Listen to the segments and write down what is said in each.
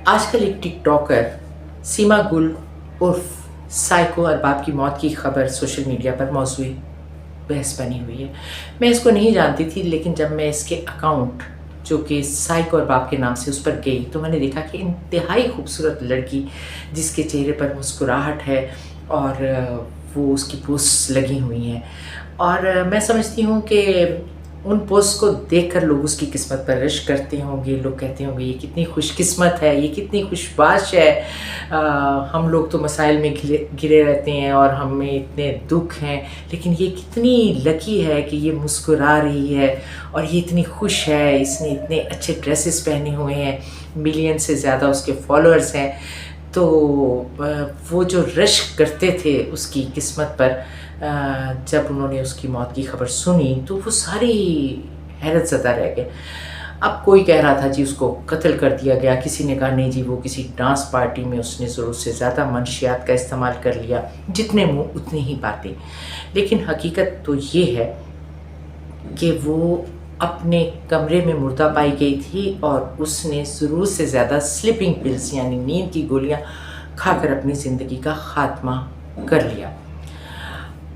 आजकल एक टिकटॉकर सीमा गुल उर्फ साइको अरबाब की मौत की खबर सोशल मीडिया पर मौजूद बहस बनी हुई है। मैं इसको नहीं जानती थी, लेकिन जब मैं इसके अकाउंट जो कि साइको अरबाब के नाम से उस पर गई तो मैंने देखा कि इंतहाई खूबसूरत लड़की जिसके चेहरे पर मुस्कुराहट है और वो उसकी पोस्ट लगी हुई हैं। और मैं समझती हूँ कि उन पोस्ट को देखकर लोग उसकी किस्मत पर रश करते होंगे। लोग कहते होंगे ये कितनी खुशकिस्मत है, ये कितनी खुशबाश है। हम लोग तो मसाइल में घिरे रहते हैं और हमें इतने दुख हैं, लेकिन ये कितनी लकी है कि ये मुस्कुरा रही है और ये इतनी खुश है। इसने इतने अच्छे ड्रेसेस पहने हुए हैं, मिलियन से ज़्यादा उसके फॉलोअर्स हैं। तो वो जो रश करते थे उसकी किस्मत पर, जब उन्होंने उसकी मौत की खबर सुनी तो वो सारी हैरत ज़दा रह गए। अब कोई कह रहा था जी उसको कत्ल कर दिया गया, किसी ने कहा नहीं जी वो किसी डांस पार्टी में उसने ज़रूरत से ज़्यादा मनशियात का इस्तेमाल कर लिया। जितने मुँह उतनी ही बातें। लेकिन हकीकत तो ये है कि वो अपने कमरे में मुर्दा पाई गई थी और उसने ज़रूरत से ज़्यादा स्लीपिंग पिल्स यानी नींद की गोलियां खाकर अपनी ज़िंदगी का ख़ात्मा कर लिया।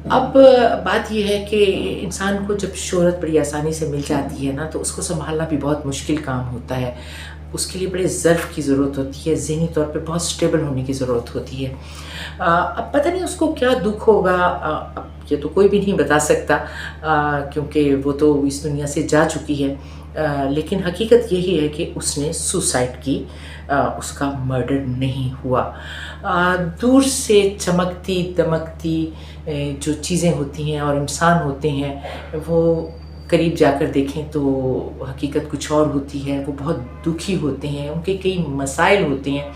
अब बात यह है कि इंसान को जब शोहरत बड़ी आसानी से मिल जाती है ना, तो उसको संभालना भी बहुत मुश्किल काम होता है। उसके लिए बड़े ज़र्फ़ की ज़रूरत होती है, ज़हनी तौर पे बहुत स्टेबल होने की ज़रूरत होती है। अब पता नहीं उसको क्या दुख होगा, अब ये तो कोई भी नहीं बता सकता, क्योंकि वो तो इस दुनिया से जा चुकी है। लेकिन हकीकत यही है कि उसने सुसाइड की, उसका मर्डर नहीं हुआ। दूर से चमकती दमकती जो चीज़ें होती हैं और इंसान होते हैं, वो करीब जाकर देखें तो हकीकत कुछ और होती है। वो बहुत दुखी होते हैं, उनके कई मसाइल होते हैं।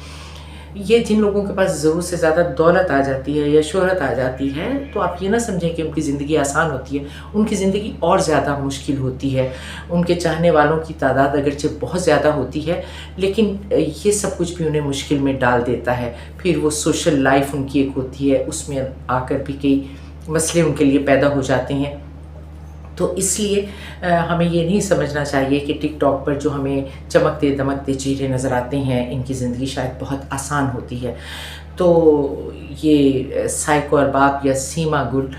ये जिन लोगों के पास ज़रूरत से ज़्यादा दौलत आ जाती है या शोहरत आ जाती है, तो आप ये ना समझें कि उनकी ज़िंदगी आसान होती है। उनकी ज़िंदगी और ज़्यादा मुश्किल होती है। उनके चाहने वालों की तादाद अगरचे बहुत ज़्यादा होती है, लेकिन ये सब कुछ भी उन्हें मुश्किल में डाल देता है। फिर वो सोशल लाइफ उनकी एक होती है, उसमें आकर भी कई मसले उनके लिए पैदा हो जाते हैं। तो इसलिए हमें ये नहीं समझना चाहिए कि टिकटॉक पर जो हमें चमकते दमकते चेहरे नज़र आते हैं, इनकी ज़िंदगी शायद बहुत आसान होती है। तो ये साइको अरबाब या सीमा गुल,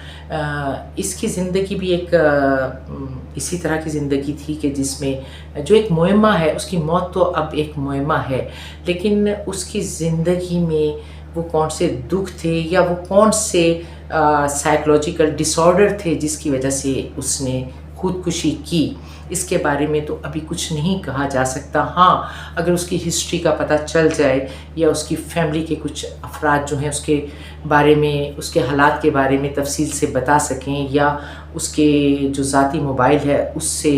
इसकी ज़िंदगी भी एक इसी तरह की ज़िंदगी थी कि जिसमें जो एक मुअम्मा है, उसकी मौत तो अब एक मुअम्मा है, लेकिन उसकी ज़िंदगी में वो कौन से दुख थे या वो कौन से साइकोलॉजिकल डिसऑर्डर थे जिसकी वजह से उसने खुदकुशी की, इसके बारे में तो अभी कुछ नहीं कहा जा सकता। हाँ, अगर उसकी हिस्ट्री का पता चल जाए या उसकी फैमिली के कुछ अफराद जो हैं उसके बारे में, उसके हालात के बारे में तफसील से बता सकें, या उसके जो ज़ाती मोबाइल है उससे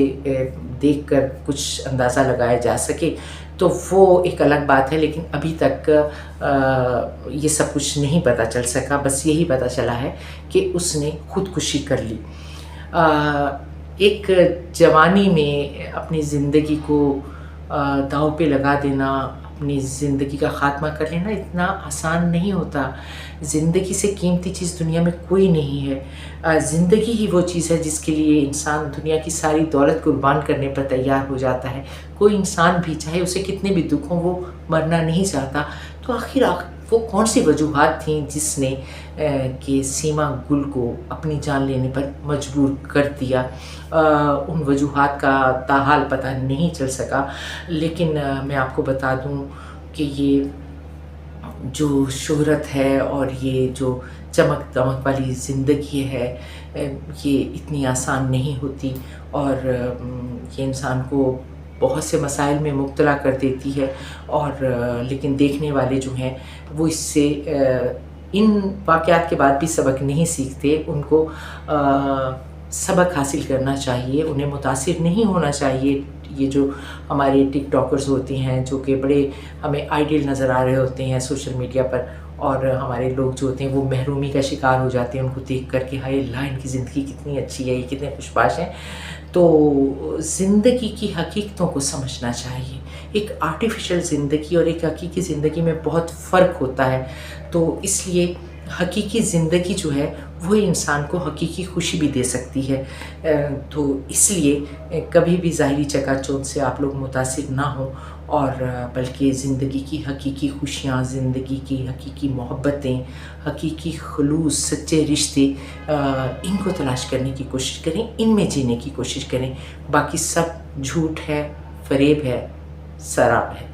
देखकर कुछ अंदाज़ा लगाया जा सके, तो वो एक अलग बात है। लेकिन अभी तक ये सब कुछ नहीं पता चल सका। बस यही पता चला है कि उसने खुदकुशी कर ली। एक जवानी में अपनी ज़िंदगी को दांव पे लगा देना, अपनी ज़िंदगी का ख़ात्मा कर लेना इतना आसान नहीं होता। ज़िंदगी से कीमती चीज़ दुनिया में कोई नहीं है। ज़िंदगी ही वो चीज़ है जिसके लिए इंसान दुनिया की सारी दौलत कुर्बान करने पर तैयार हो जाता है। कोई इंसान भी, चाहे उसे कितने भी दुख हों, वो मरना नहीं चाहता। तो आखिर वो कौन सी वजूहात थी जिसने कि सीमा गुल को अपनी जान लेने पर मजबूर कर दिया। उन वजूहात का ताहाल पता नहीं चल सका, लेकिन मैं आपको बता दूं कि ये जो शोहरत है और ये जो चमक दमक वाली ज़िंदगी है, ये इतनी आसान नहीं होती और ये इंसान को बहुत से मसाइल में मुब्तला कर देती है। और लेकिन देखने वाले जो हैं वो इससे इन वाक़यात के बाद भी सबक नहीं सीखते। उनको सबक हासिल करना चाहिए, उन्हें मुतासिर नहीं होना चाहिए। ये जो हमारे टिकटॉकर्स होते हैं जो कि बड़े हमें आइडियल नज़र आ रहे होते हैं सोशल मीडिया पर, और हमारे लोग जो होते हैं वो महरूमी का शिकार हो जाते हैं उनको देख कर के, हाय अल्लाह इनकी ज़िंदगी कितनी अच्छी है, ये कितने खुशबाश हैं। तो ज़िंदगी की हकीकतों को समझना चाहिए। एक आर्टिफिशियल ज़िंदगी और एक हकीकी ज़िंदगी में बहुत फ़र्क होता है। तो इसलिए हकीकी ज़िंदगी जो है वो इंसान को हकीकी खुशी भी दे सकती है। तो इसलिए कभी भी ज़ाहिरी चकाचौंध से आप लोग मुतासिर ना हों اور بلکہ زندگی کی حقیقی خوشیاں، زندگی کی حقیقی محبتیں، حقیقی خلوص، سچے رشتے، ان کو تلاش کرنے کی کوشش کریں، ان میں جینے کی کوشش کریں. باقی سب جھوٹ ہے، فریب ہے، سراب ہے.